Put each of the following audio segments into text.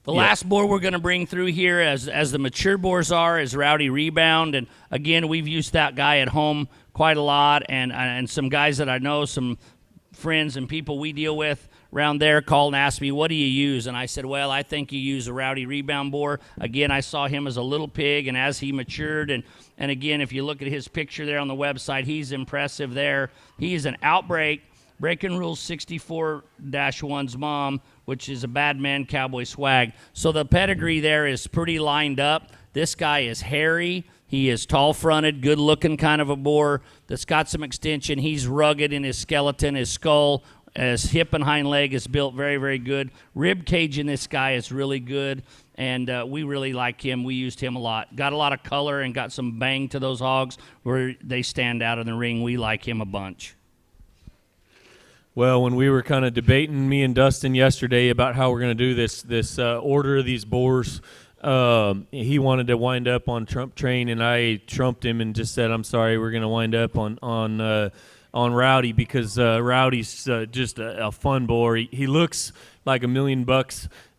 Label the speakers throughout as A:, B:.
A: The last boar we're going to bring through here, as the mature boars are, is Rowdy Rebound. And, again, we've used that guy at home quite a lot. And some guys that I know, some friends and people we deal with around there called and asked me, what do you use? And I said, well, I think you use a Rowdy Rebound boar. Again, I saw him as a little pig, and as he matured, and again, if you look at his picture there on the website, he's impressive there. He is an outbreak, Breaking Rules 64-1's mom, which is a bad man cowboy swag. So the pedigree there is pretty lined up. This guy is hairy. He is tall-fronted, good-looking kind of a boar that's got some extension. He's rugged in his skeleton, his skull. His hip and hind leg is built very, very good. Rib cage in this guy is really good, and we really like him. We used him a lot. Got a lot of color and got some bang to those hogs where they stand out in the ring. We like him a bunch.
B: Well, when we were kind of debating, me and Dustin, yesterday about how we're going to do this order of these boars, he wanted to wind up on Trump Train, and I trumped him and just said, I'm sorry, we're going to wind up on Rowdy, because Rowdy's just a fun boar. He looks like $1 million.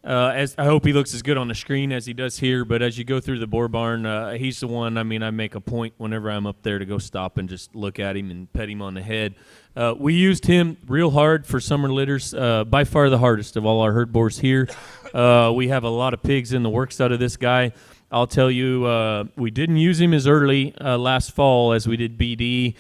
B: As I hope he looks as good on the screen as he does here, but as you go through the boar barn, he's the one. I mean, I make a point whenever I'm up there to go stop and just look at him and pet him on the head. We used him real hard for summer litters, by far the hardest of all our herd boars here. We have a lot of pigs in the works out of this guy. I'll tell you, we didn't use him as early last fall as we did BD.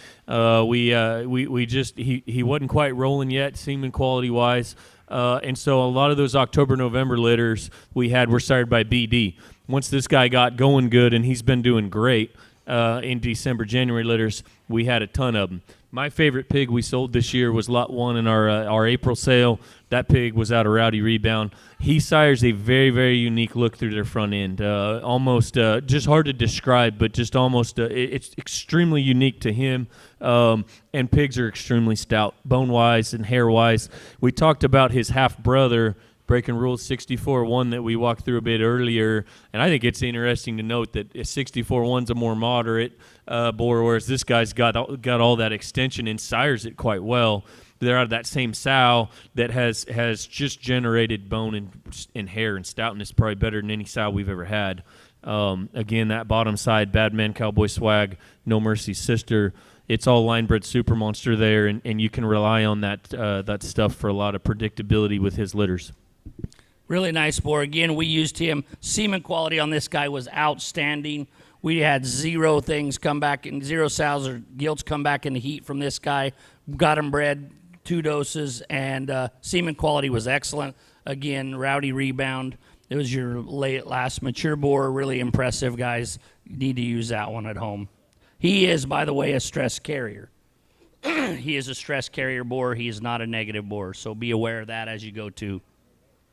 B: He wasn't quite rolling yet, semen quality wise, and so a lot of those October, November litters were started by BD. Once this guy got going good, and he's been doing great in December, January litters, we had a ton of them. My favorite pig we sold this year was Lot 1 in our April sale. That pig was out of Rowdy Rebound. He sires a very, very unique look through their front end. Almost just hard to describe, but just almost it's extremely unique to him. And pigs are extremely stout, bone-wise and hair-wise. We talked about his half-brother, Breaking Rules 64-1, that we walked through a bit earlier, and I think it's interesting to note that 64-1's a more moderate boar, whereas this guy's got all that extension and sires it quite well. They're out of that same sow that has just generated bone and hair and stoutness, probably better than any sow we've ever had. Again, that bottom side, bad man cowboy swag, No Mercy sister. It's all line-bred super monster there, and you can rely on that stuff for a lot of predictability with his litters.
A: Really nice boar. Again, we used him. Semen quality on this guy was outstanding. We had zero sows or gilts come back in the heat from this guy. Got him bred 2 doses, and semen quality was excellent. Again, Rowdy Rebound. It was your last mature boar. Really impressive, guys. You need to use that one at home. He is, by the way, a stress carrier. He is a stress carrier boar. He is not a negative boar, so be aware of that as you go too.